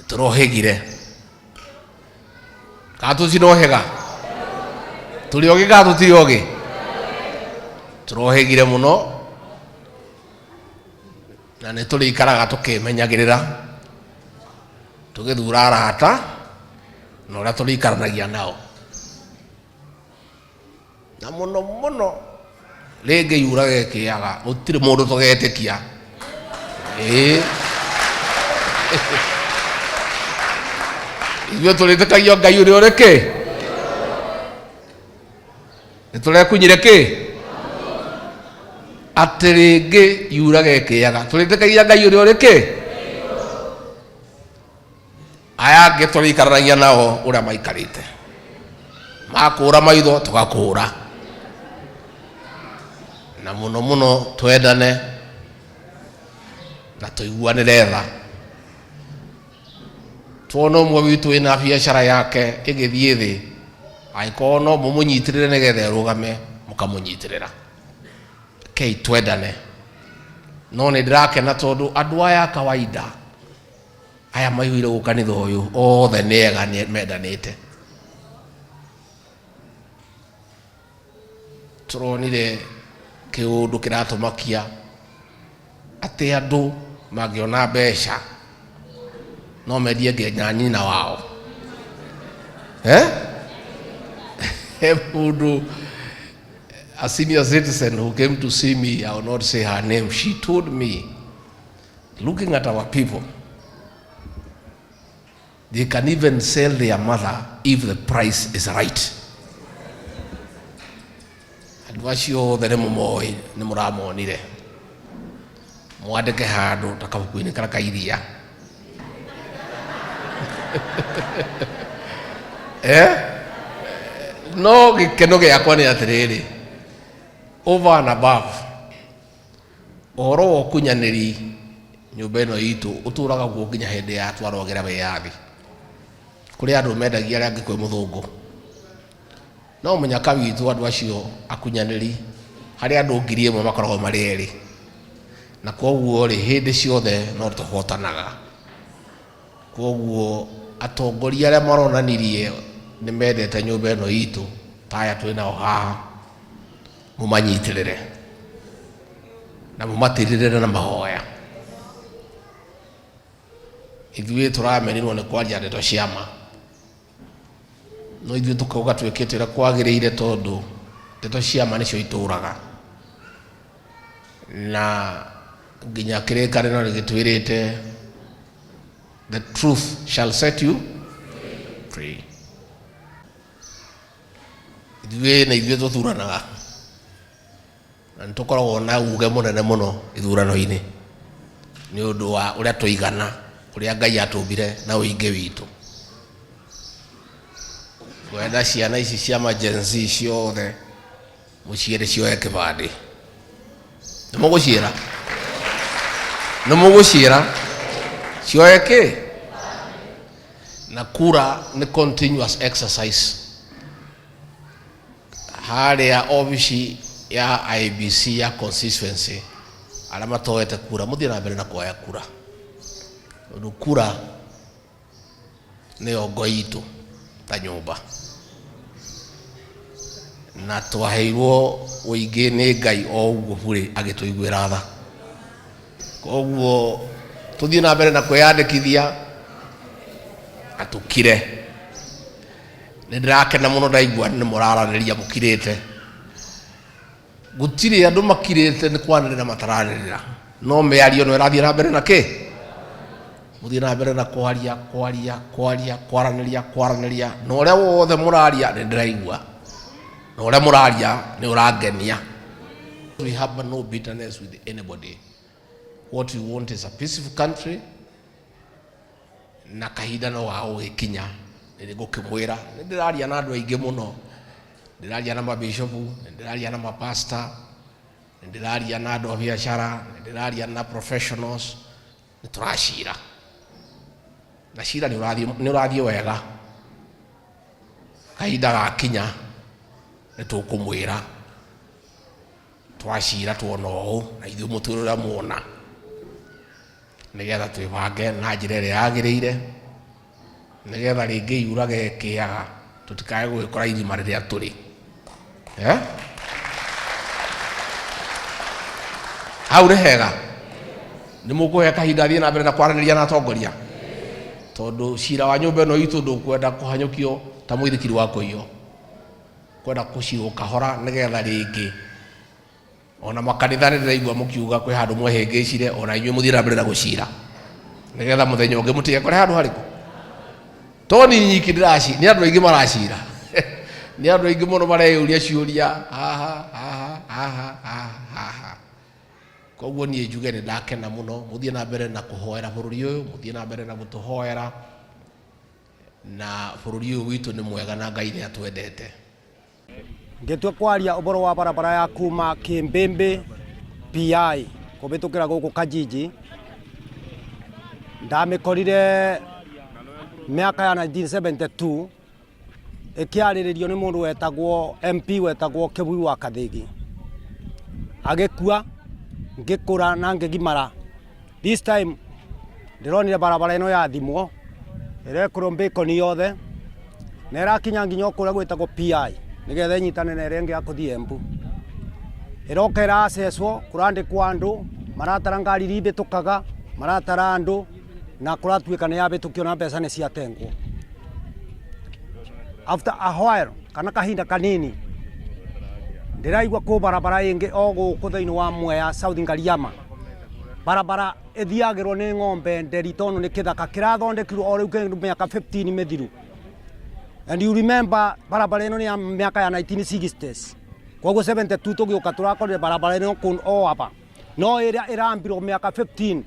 turohegire katu sinohega tuli oge katu tiri oge turohegire muno na ne tuli ikaraga tukimenyagirira tugithura arata no ra tuli ikaranagia nao na muno muno rege yurage kiaga gutire mundu tugetekia Iyo tulitekagia Ngai uri ureke nitulekunyire ki atirige yurage kiaga tulitekagia Ngai uri ureke aya giturikaranagia nao uria maikarite makura maitho tugakura na muno muno twendane na tuiguanire tha tuona umwe witu ina biashara yake igithie thi aiko no mumunyitirire nigethe rugame mukamunyitirira kei twendane no ni ndirakena tondu andu aya kawaida aya maihire gukanitha uyu othe niega ni mendanite turonire kiundu kiratumakia ati andu magiona mbeca no medie nginya nyina wao mundu a senior citizen who came to see me, I will not say her name, she told me, looking at our people, they can even sell their mother if the price is right. Adwashio the remoi nemuramo nire mwandike handu takabukuini karakairia no gikeno giakwa ni atiriri over and above oro kunyaniri nyumba ino itu uturaga guo nginya hindi ya twarogera beyathi kuri andu mendagia aria ngikwe muthungu no munyaka witu andu acio akunyaniri hari andu ngiri imwe makoragwo mari eri na koguo ri hindi ciothe no tuhotanaga koguo atongoria aria maronanirie ni mendete nyumba ino itu taya twina haha mumanyitirire na mumatirire na mahoya ithuĩ turamenirwo ni kwaria ndeto ciama no ithuĩ tukauga twĩkĩte ũrĩa kwagĩrĩire tondu ndeto ciama nĩcio itũraga na nginya kĩrĩkanĩro gĩtwĩrĩte the truth shall set you free. Ithuĩ na ithuĩ tũthuranaga na nĩtũkoragwo na uge mũnene mũno ithurano-inĩ nĩ ũndũ wa ũrĩa tũigana ũrĩa Ngai atũmbire na ũingĩ witũ. Kwenda ciana ici cia majenzi ciothe mũciĩre cioe kĩbandĩ nĩmũgũciĩra cioe kĩ na kura nĩ continuous exercise harĩa obici ya IBC ya constituency arĩa matoete kura mũthiĩ na mbere na kuoya kura tondũ kura nĩyo ngo itũ ta nyũmba na twaheirwo ũingĩ nĩ Ngai o ũguo bũrĩ agĩtũiguĩra tha koguo tũthiĩ na mbere na kwĩyandĩkithia atũkire nĩndĩrakena mũno ndaigua nĩ mũraranĩria mũkirĩte gũtirĩ andũ makirĩte nĩ kwanĩrĩra mataranĩrĩra no mĩario no ĩrathiĩ na mbere na kĩ mũthiĩ na mbere na kwaranĩria na ũrĩa wothe mũraria nĩndĩraigua na ũrĩa mũraria nĩ ũrangenia. We have no bitterness with anybody. What we want is a peaceful country na kahinda no wao gĩkinya nĩgũkĩmwĩra nĩndĩraria na andũ aingĩ mũno ndĩraria na mabishopu ndĩraria na mapasta ndĩraria na andũ a biacara ndĩraria na professionals nĩtũracira na cira nĩ ũrathiĩ wega kahinda gakinya nĩtũkũmwĩra twacira tuona ũũ na ithuĩ mũtũrĩre ũrĩa muona nĩgetha twĩbange na njĩra ĩrĩa yagĩrĩire nigetha ringi yurage kiaga tutikae gwikora irima riria turi hau ni hega ni mukuhe kahinda thie na mbere na kwaraniria na atongoria tondu cira wa nyumba ino itu ndukwenda kuhanyukio ta muithikiri wa kuiyo kwenda kuciu kahora nigetha ringi ona makanitha ni ndiraigua mukiuga kwi handu mwehingicire ona inyuĩ muthie na mbere na gucira nigetha muthenya ungi mutige kore handu hariku toni nyiki ndiraci ni andu aingi maracira ni andu aingi muno mareyuria ciuria koguo nie njuge ni ndakena muno muthie na mbere na kuhoera bururi uyu muthie na mbere na gutuhoera na bururi uyu witu ni mwega na Ngai ni atwendete ngetwe kwaria uboro wa barabara ya kuma Kimbimbi PI kubitukira guku Kajiji ndamikorire miaka ya 1972 ikiariririo ni mundu wetagwo MP wetagwo Kibui wa Kathigi agikua ngikura na ngigimara this time ndironire barabara ino ya thimwo irekurwo mbikoni yothe na irakinya nginya kuria gwetagwo PI nigetha nyitane na iria ingi ya kuthie Embu iroka iracecwo kurandikwa andu maratara ngari iria ibitukaga maratara andu na kuratuika ni yabitukio na mbeca ni ciatengwo after a while kana kahinda kanini ndiraigua ku barabara ingi o guku thiini wa Mwea South Ngariama barabara ithiagirwo ni ng'ombe nderi tondu ni kithaka kirathondekirwo o riu miaka 15 mithiru. And you remember barabara ino ni ya miaka ya 1960s koguo 72 tugiuka turakorire barabara ino kun o apa no iria irambirwo miaka 15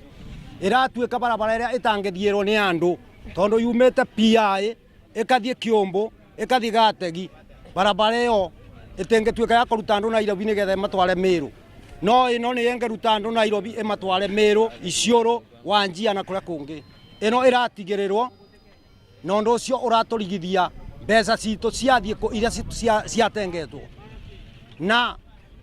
iratuika barabara iria itangithierwo ni andu tondu yumete PI ikathie Kiumbu ikathie Gategi barabara iyo itengituika ya kuruta andu Nairobi nigetha matware Meru no ino ni yengeruta andu Nairobi imatware Meru Isiolo Wanjia na kuria kungi ino iratigirirwo nondu ucio uraturigithia mbeca citu ciathie ku iria ciatengetwo na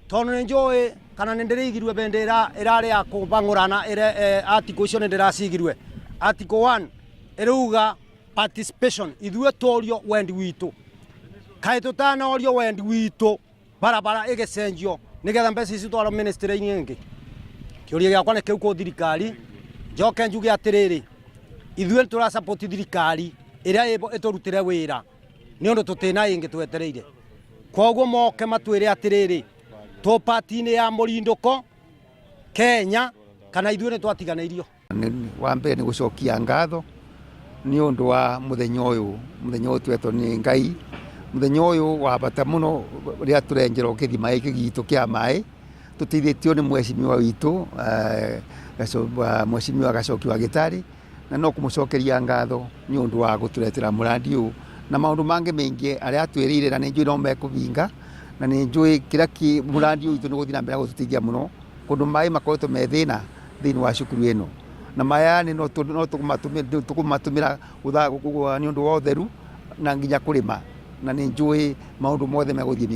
tondu ni njui kana ni ndirigirwe bendera irari ya kubangurana ire article icio ni ndiracigirwe article 1 iruga participation ithue torio wendi witu kai tutana orio wendi witu barabara igecenjio nigetha mbeca ici twara ministry-ini ingi kiuria giakwa ni kiu ku thirikari njoke njuge atiriri ithue tura support thirikari iria iturutire wira ni undu tutina ingi twetereire koguo moke matwire atiriri to party-ini ya Murinduko Kenya kana ithue ni twatiganeirio wa mbere ni gucokia ngatho ni undu wa muthenya uyu twetwo ni Ngai muthenya uyu wa bata muno ria turenjerwo kithima iki gitu kia mai tutithitio ni mweshimiwa witu mweshimiwa Gacoki wa Gitari na no kumucokeria ngatho ni undu wa guturetera muradi uyu na maundu mangi maingi aria atwirire na ninjui no mekubinga na ninjui kira ki muradi uyu ni guthina mbere gututigia muno kundu mai makoretwo me thina thiini wa cukuru ino na maya ni no tukumatumira ni undu wa utheru na nginya kurima na ninjui maundu mothe meguthie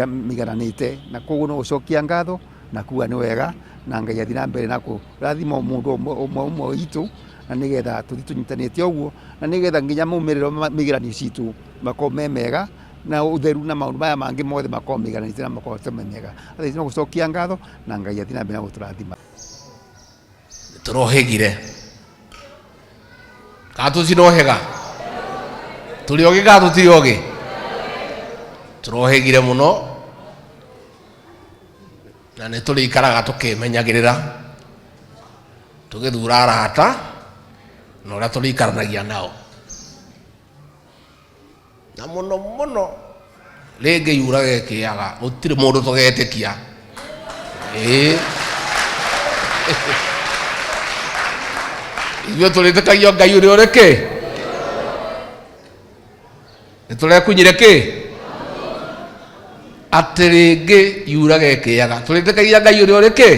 migananite na koguo no gucokia ngatho na kuwa ni wega na Ngai athina mbere na kurathima mundu umwe itu na nigetha tuthi tunyitanite uguo na nigetha nginya mumiriro migiranio citu makome mega na utheru na maundu maya mangi mothe makome migananite na makome mega athi no gucokia ngatho na Ngai athina mbere na guturathima turohegire katu cinohega turi ogi katu tiri ogi turohegire muno na ni turi ikaraga tukimenyagirira tugithura arata na uria turi ikaranagia nao na muno ringi yurage kiaga gutiri mundu tugetikia ithuĩ tũrĩtĩkagia Ngai ũrĩa ũrĩ kĩ nĩtũrekunyire kĩ atĩ rĩngĩ yurage kĩaga tũrĩtĩkagia Ngai ũrĩa ũrĩ kĩ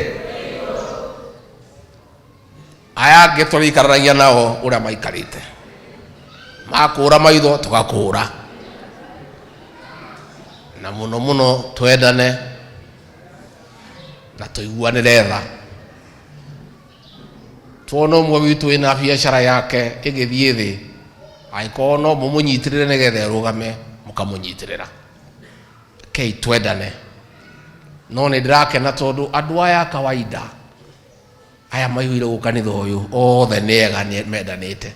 aya angĩ tũrĩikaranagia nao ũrĩa maikarĩte makũra maitho tũgakũra na mũno twendane na tũiguanĩre tha tuona ũmwe witũ wĩna biacara yake ĩgĩthiĩ thĩ aiko no mumunyitirire nigethe rugame mukamunyitirira kei twendane no ni ndirakena tondu andu aya kawaida aya maihire gukanitha uyu othe niega mendanite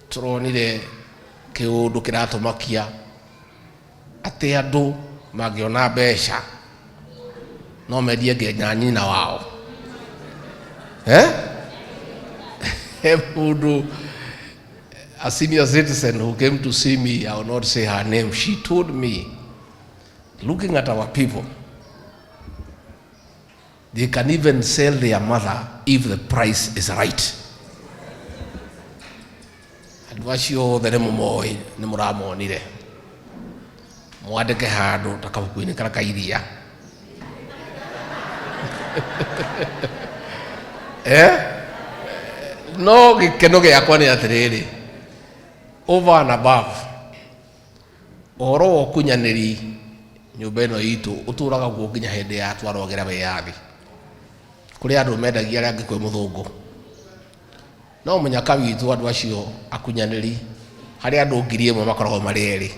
turonire kiundu kiratumakia ati andu magiona mbeca no mendie nginya nyina wao mundu a senior citizen who came to see me, I will not say her name, she told me, looking at our people, they can even sell their mother if the price is right. And wasio the nemoi nemuramo nire mwandike handu takabukuini kana kairia no gikeno giakwa ni atiriri over and above oro kunyaniri nyumba ino itu uturaga guo nginya hindi ya twarogera wiyathi kuri andu mendagia aria ngikwe muthungu no munyaka witu andu acio akunyaniri hari andu ngiri imwe makoragwo mari eri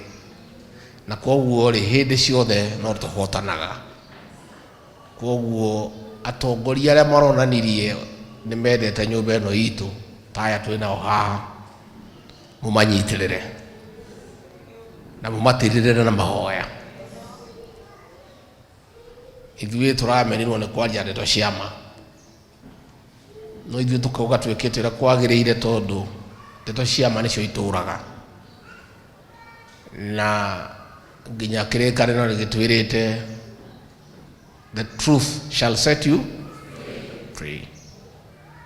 na koguo ri hindi ciothe no tuhotanaga koguo atongoria aria maronanirie ni mendete nyumba ino itu taya twina haha mumanyitirire na mumatirire na mahoya ithuĩ tũramenirwo nĩ kwaria ndeto ciama no ithuĩ tukauga twĩkĩte ũrĩa kwagĩrĩire tondũ ndeto ciama nĩcio itũraga na nginya kĩrĩkanĩro gĩtwĩrĩte the truth shall set you free.